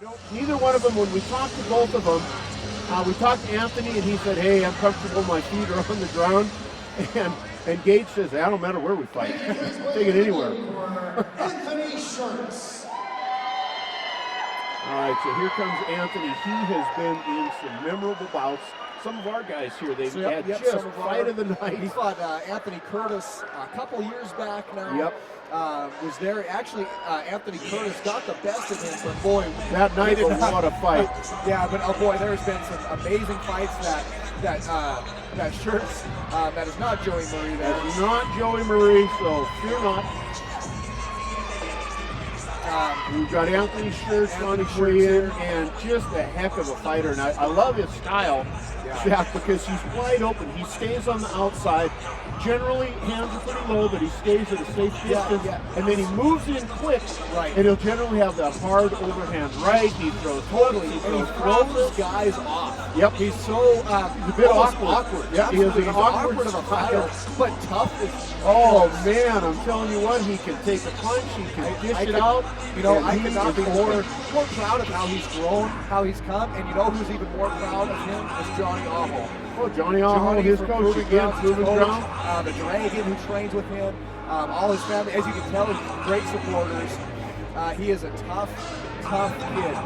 You know, neither one of them, when we talked to both of them, we talked to Anthony and he said, hey, I'm comfortable, my feet are on the ground. And Gage says, I don't matter where we fight. Take it anywhere. Anthony Shurts. All right, so here comes Anthony. He has been in some memorable bouts. Some of our guys here, they've had just fight of the night. He fought Anthony Curtis a couple years back now. Yep. Was there actually? Anthony Curtis got the best of him, but boy, that night was what a fight. Yeah, but oh boy, there's been some amazing fights that Shurts. That is not Joey Marie. That is not Joey Marie. So fear not. We've got Anthony Shurts on his way in, and just a heck of a fighter. And I love his style, Zach, because he's wide open. He stays on the outside. Generally, hands are pretty low, but he stays at a safe distance. And then he moves in quick, and he'll generally have that hard overhand right. He throws totally. And he throws guys off. Yep. He's so he's a bit awkward. Yeah, he is an awkward of a fighter, but tough. Oh man, I'm telling you what, he can take a punch, he can dish it out. You know, I could not be more proud of how he's grown, how he's come, and you know who's even more proud of him is Johnny Aho. Oh, Johnny Aho, his coach again, proven ground. The Dragon who trains with him, all his family, as you can tell, he's great supporters. He is a tough kid.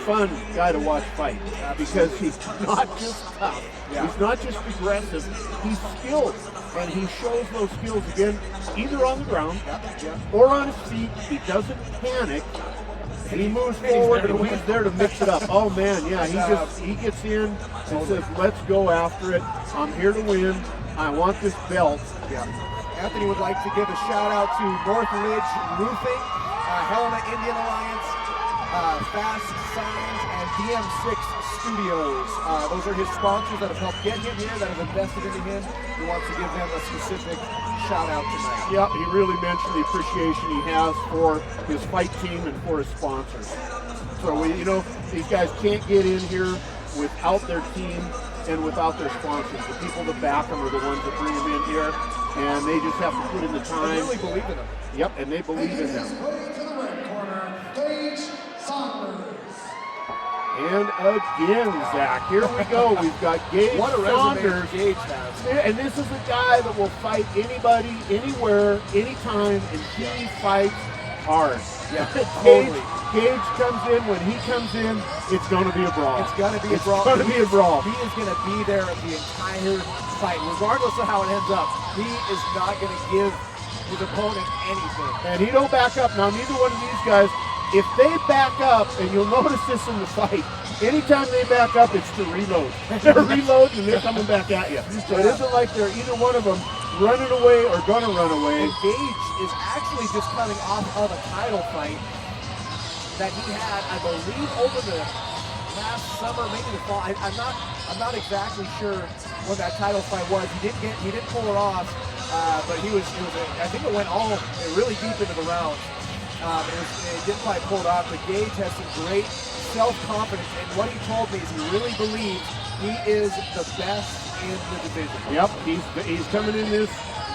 Fun guy to watch fight because he's not just tough. Yeah. He's not just aggressive. He's skilled, and he shows those skills again, either on the ground or on his feet. He doesn't panic, and he moves forward, and he's there to mix it up. Oh man, yeah, he gets in and says, "Let's go after it. I'm here to win. I want this belt." Yeah. Anthony would like to give a shout out to North Ridge Roofing, Helena Indian Alliance, Fast Signs, and DM6 Studios. Those are his sponsors that have helped get him here, that have invested into him. He wants to give them a specific shout out tonight. Yeah, he really mentioned the appreciation he has for his fight team and for his sponsors. So these guys can't get in here without their team and without their sponsors. The people that back them are the ones that bring them in here, and they just have to put in the time. They really believe in them. Yep, and they believe in them. To the red corner, Gage, Saunders. And again, Zach, here we go. We've got Gage Saunders. Gage has. And this is a guy that will fight anybody, anywhere, anytime, and he fights hard. Yeah, totally. Gage comes in. When he comes in, it's going to be a brawl. It's going to be a brawl. It's going to be a brawl. He is going to be there the entire fight, regardless of how it ends up. He is not going to give his opponent anything. And he don't back up. Now, neither one of these guys, if they back up, and you'll notice this in the fight, anytime they back up, it's to reload. They're reloading and they're coming back at you. So it isn't like they're either one of them running away or going to run away. And Gage is actually just coming off of a title fight that he had, I believe, over the last summer, maybe the fall. I'm not exactly sure when that title fight was. He didn't pull it off, but I think it went really deep into the round. It didn't quite pull it off, but Gage has some great self-confidence, and what he told me is he really believes he is the best in the division. Yep, he's coming in this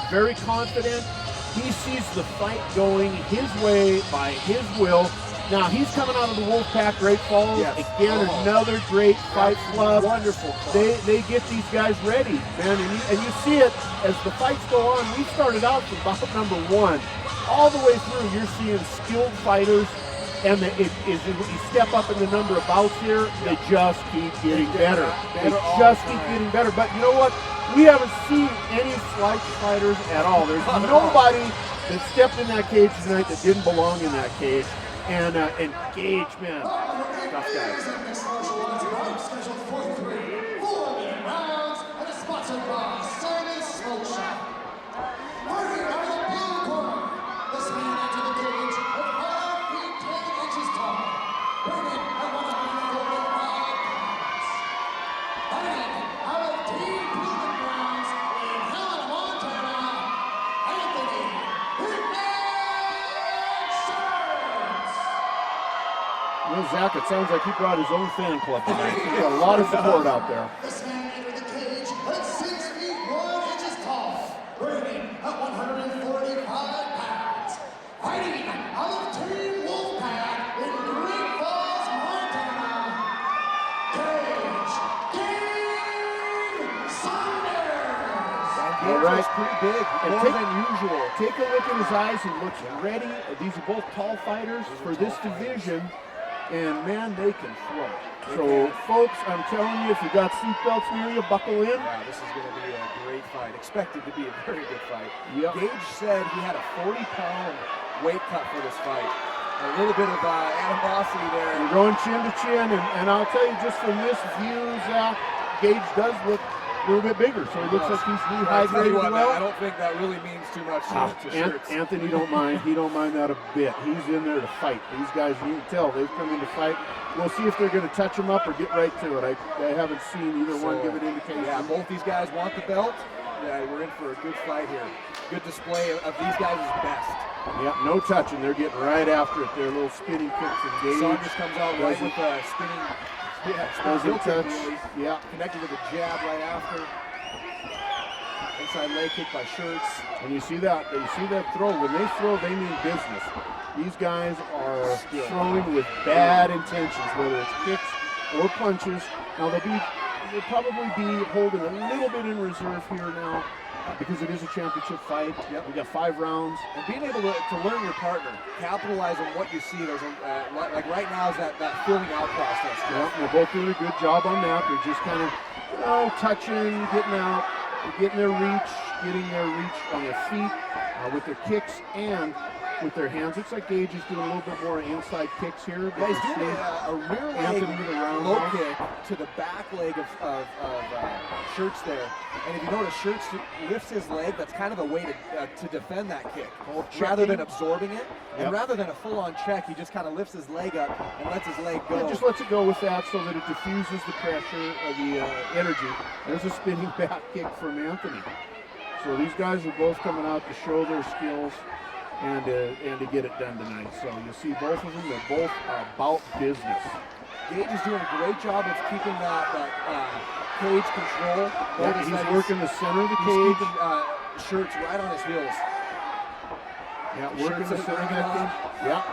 very confident. He sees the fight going his way by his will. Now, he's coming out of the Wolfpack Great Falls. Yes. Again, another great fight club. Wonderful club. They get these guys ready, man. And you see it as the fights go on. We started out from bout number 1. All the way through, you're seeing skilled fighters. And when you step up in the number of bouts here, they just keep getting better. They just keep getting better. But you know what? We haven't seen any slight fighters at all. There's nobody that stepped in that cage tonight that didn't belong in that cage. And Gage, man, tough guy. Well, Zach, it sounds like he brought his own fan club tonight. He's got a lot of support out there. This man entered the cage at 6 feet 1 inches tall, weighing at 145 pounds. Fighting out of Team Wolfpack in Great Falls, pretty big, And more than usual. Take a look at his eyes. He looks ready. These are both tall fighters for this division, and man, they can throw. So, folks, I'm telling you, if you got seatbelts near you, buckle in. Yeah, this is going to be a great fight. Expected to be a very good fight. Yep. Gage said he had a 40-pound weight cut for this fight. A little bit of animosity there. You're going chin to chin, and I'll tell you, just from this view, Zach, Gage does look a little bit bigger, so he looks like he's rehydrated well. I don't think that really means too much to Shurts. Anthony don't mind. He don't mind that a bit. He's in there to fight. These guys, you can tell, they've come in to fight. We'll see if they're going to touch him up or get right to it. I haven't seen either one give an indication. Yeah, both these guys want the belt. Yeah, we're in for a good fight here. Good display of these guys' best. Yeah, no touching. They're getting right after it. They're little spinning kicks and Gage. Saunders comes out right with a spinning heel kick, really. Yeah. Connected with a jab right after. Inside leg kick by Shurts. And you see that throw. When they throw, they mean business. These guys are throwing with bad intentions, whether it's kicks or punches. Now they'll probably be holding a little bit in reserve here now because it is a championship fight. Yep. We got 5 rounds. And being able to learn your partner, capitalize on what you see. There's like right now is that filling out process. Yeah, they're both doing a good job on that. They're just kind of touching, getting out, getting their reach on their feet with their kicks and with their hands. Looks like Gage is doing a little bit more inside kicks here. Yeah, he's doing a rear leg low kick to the back leg of Shurts there. And if you notice, Shurts lifts his leg. That's kind of a way to defend that kick. Rather than absorbing it, and rather than a full-on check, he just kind of lifts his leg up and lets his leg go. Yeah, just lets it go with that so that it diffuses the pressure of the energy. There's a spinning back kick from Anthony. So these guys are both coming out to show their skills and to get it done tonight. So you see both of them, they're both about business. Gage is doing a great job of keeping that cage control. Yeah, he's working the center of the cage. Keeping Shurts right on his heels. Yeah, working the center of that cage. Yeah.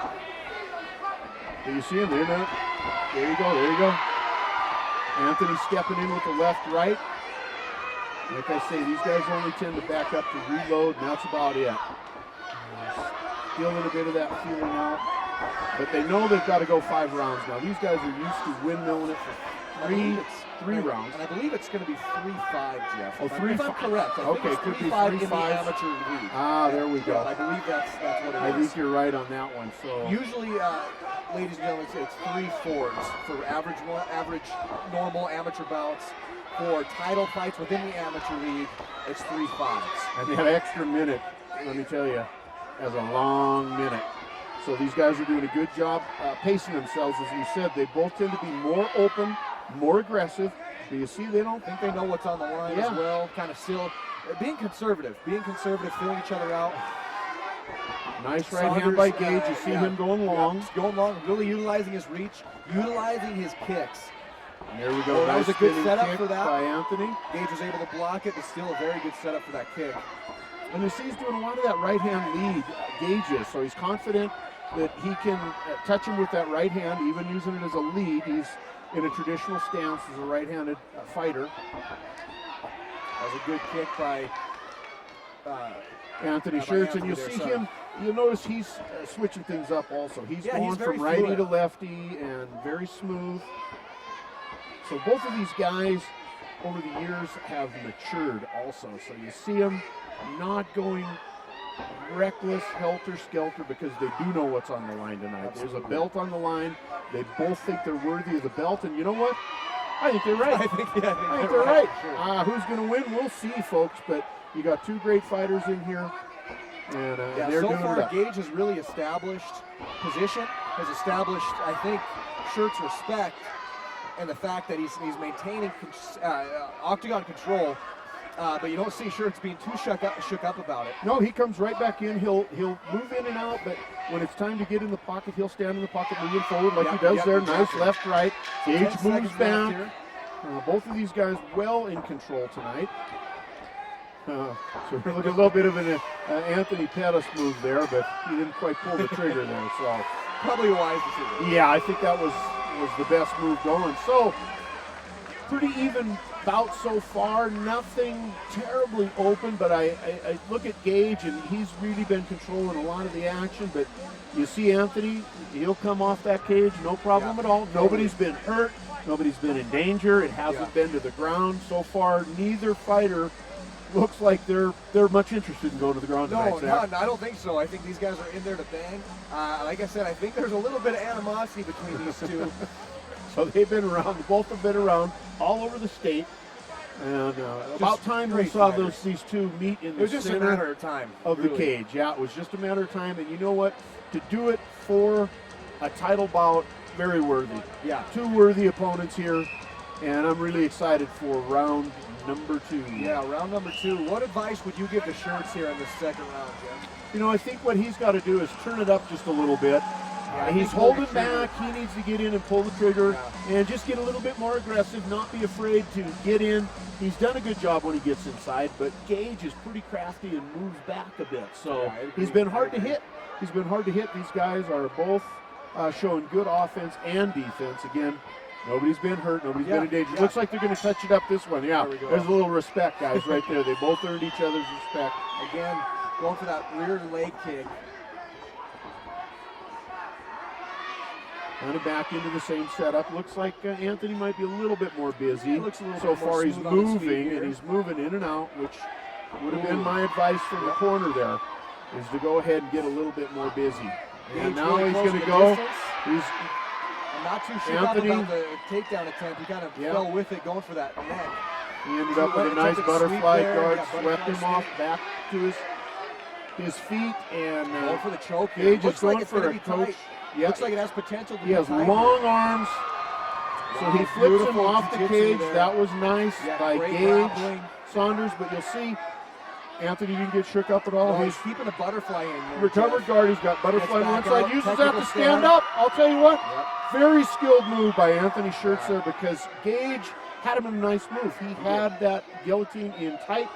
Do you see him? There you go. Anthony stepping in with the left, right. Like I say, these guys only tend to back up to reload, and that's about it. Feeling a bit of that feeling out. But they know they've got to go 5 rounds now. These guys are used to windmilling it for three rounds. And I believe it's going to be 3-5, Jeff. Oh, 3-5. If I'm correct. Okay, could be 3-5 in the 3-5 amateur league. Ah, there we go. Yeah, I believe that's what it is. I think you're right on that one. So usually, ladies and gentlemen, it's 3-4s for average normal amateur bouts. For title fights within the amateur league, it's 3-5s. And that extra minute, let me tell you, is a long minute. So these guys are doing a good job pacing themselves. As you said, they both tend to be more open, more aggressive. Do you see they don't think they know what's on the line as well? Kind of still being conservative, feeling each other out. Nice right hand by Gage. You see him going long. Yeah, going long, really utilizing his reach, utilizing his kicks. And there we go. That was a good setup for that. By Anthony. Gage was able to block it, but still a very good setup for that kick. And you see he's doing a lot of that right hand lead, Gage is. So he's confident that he can touch him with that right hand, even using it as a lead. He's in a traditional stance as a right-handed fighter. That was a good kick by Anthony Shurts, and you'll see him. You'll notice he's switching things up also. He's going from righty to lefty and very smooth. So both of these guys over the years have matured also. So you see them not going reckless, helter-skelter, because they do know what's on the line tonight. Absolutely. There's a belt on the line. They both think they're worthy of the belt, and you know what? I think they're right. I think they're right. Sure. Who's going to win? We'll see, folks, but you got 2 great fighters in here. And they're so doing far, it up. Gage has really established position, has established, I think, Shurts' respect, and the fact that he's maintaining octagon control. But you don't see Shurts being too shook up about it. No, he comes right back in. He'll move in and out, but when it's time to get in the pocket, he'll stand in the pocket, moving forward like he does there. Nice left, right. Gage moves down. Both of these guys well in control tonight. So we're looking at a little bit of an Anthony Pettis move there, but he didn't quite pull the trigger there. So probably a wise decision. Yeah, I think that was the best move going. So pretty even bout so far. Nothing terribly open, but I look at Gage, and he's really been controlling a lot of the action. But you see Anthony, he'll come off that cage, no problem at all. Nobody's been hurt. Nobody's been in danger. It hasn't been to the ground so far. Neither fighter looks like they're much interested in going to the ground tonight. No, I don't think so. I think these guys are in there to bang. Like I said, I think there's a little bit of animosity between these two. So they've been around. Both have been around all over the state. And about time we saw these two meet in the center. It was just a matter of time of the cage. Yeah, it was just a matter of time. And you know what? To do it for a title bout, very worthy. Yeah. Two worthy opponents here. And I'm really excited for round number 2. Yeah, round number 2. What advice would you give to Shurts here in the second round, Jim? You know, I think what he's got to do is turn it up just a little bit. He's holding back. He needs to get in and pull the trigger and just get a little bit more aggressive, not be afraid to get in. He's done a good job when he gets inside, but Gage is pretty crafty and moves back a bit. So he's been hard to hit. He's been hard to hit. These guys are both showing good offense and defense. Again, nobody's been hurt. Nobody's been in danger. Looks like they're going to touch it up this one. Yeah, there's a little respect, guys, right there. They both earned each other's respect. Again, going for that rear leg kick. Kind of back into the same setup. Looks like Anthony might be a little bit more busy. Looks a little so bit more far he's smooth on his feet moving, here. and he's moving in and out, which would have been my advice from the corner there, is to go ahead and get a little bit more busy. And now he's going to go. I'm not too sure Anthony, about the takedown attempt. He kind of fell with it, going for that neck. He ended up with a nice butterfly guard, swept him sweep. off back to his feet, and going for the choke. Gage is like going for a coach. Yeah. Looks like it has potential to He has long arms, so he flips him off the cage. That was nice by Gage. Saunders, but you'll see Anthony didn't get shook up at all. No, he's keeping a butterfly in there. Recovered guard, he's got butterfly on one side, uses that to technical stand up. I'll tell you what, very skilled move by Anthony Shurts there, because Gage had him in a nice move. He had that guillotine in tight,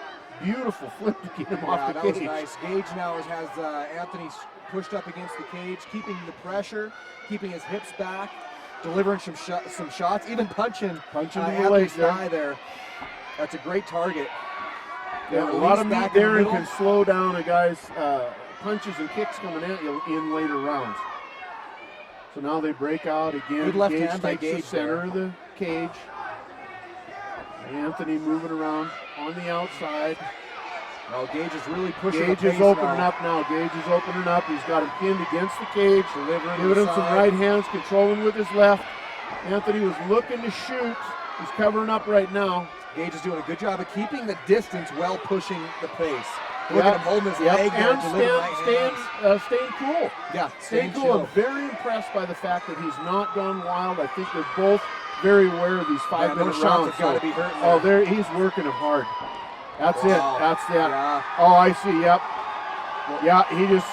beautiful flip to get him off the cage. That was nice. Gage now has Anthony pushed up against the cage, keeping the pressure, keeping his hips back, delivering some shots, even punching the legs there. That's a great target. Yeah, a lot of meat there and can slow down a guy's punches and kicks coming at you in later rounds. So now they break out again. Good left Gage hand by takes Gage the center of the cage. Anthony moving around on the outside. Well, Gage is really pushing. Gage is opening up now. Gage is opening up. He's got him pinned against the cage. Giving him some right hands, controlling with his left. Anthony was looking to shoot. He's covering up right now. Gage is doing a good job of keeping the distance while pushing the pace. Look at him holding his leg there and staying cool. Yeah, staying cool. I'm very impressed by the fact that he's not gone wild. I think they're both very aware of these 5-minute rounds. Got to be hurting he's working him hard. That's it. That's that. Yeah. Oh, I see. Yep. Yeah, he just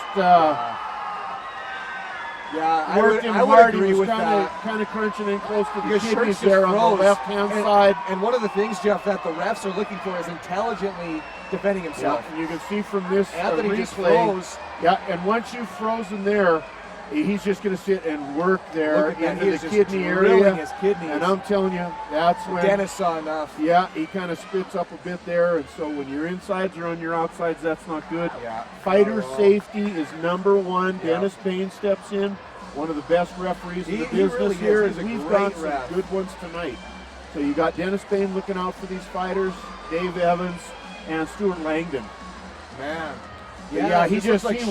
worked him hard. He was kind of crunching in close to the kidneys there on the left-hand side. And one of the things, Jeff, that the refs are looking for is intelligently defending himself. Yeah, and you can see from this Anthony replay, just froze. Yeah, and once you've frozen there, he's just going to sit and work there into the kidney area. His kidneys. And I'm telling you, that's when Dennis saw enough. Yeah, he kind of spits up a bit there, and so when your insides are on your outsides, that's not good. Yeah. Fighter safety is number one. Yeah. Dennis Payne steps in, one of the best referees in the business really here, is. and we've got some good ones tonight. So you got Dennis Payne looking out for these fighters, Dave Evans, and Stuart Langdon. Man. Yeah, he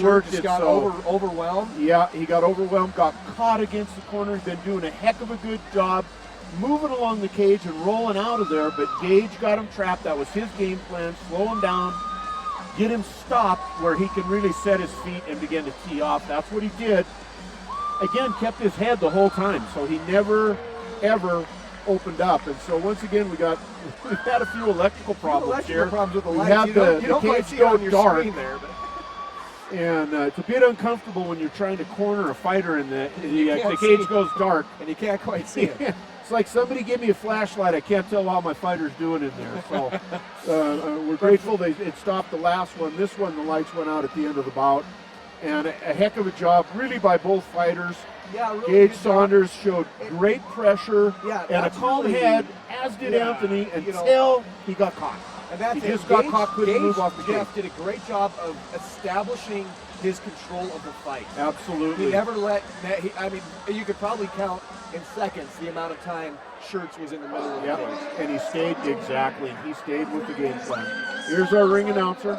worked it. Got overwhelmed. Yeah, he got overwhelmed, got caught against the corner. He's been doing a heck of a good job moving along the cage and rolling out of there, but Gage got him trapped. That was his game plan, slow him down, get him stopped where he can really set his feet and begin to tee off. That's what he did. Again, kept his head the whole time, so he never, ever opened up. And so once again, we've had a few electrical problems here. Problems with the we lights. had the cage go dark. There, but. And it's a bit uncomfortable when you're trying to corner a fighter and the cage goes dark. And you can't quite see it. It's like somebody give me a flashlight. I can't tell how my fighter's doing in there. So we're grateful it stopped the last one. This one, the lights went out at the end of the bout. And a heck of a job, really, by both fighters. Yeah, really Gage good job. Saunders showed great pressure Yeah, and a that's calm really- head, as did yeah, Anthony, you know, until he got caught. And that's He it. just got Gage- caught, couldn't Gage, move off the Jeff cage. did a great job of establishing his control of the fight. Absolutely. He never let. I mean, you could probably count in seconds the amount of time Shurts was in the middle of the Yep, cage. and he stayed, exactly. He stayed with the game plan. Here's our ring announcer.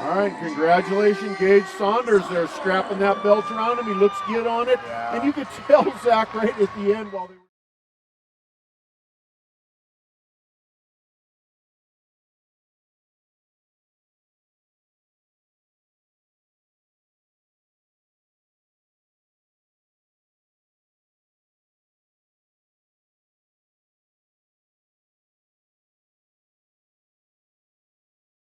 All right, congratulations, Gage Saunders. They're strapping that belt around him. He looks good on it. Yeah. And you could tell, Zach, right at the end while they were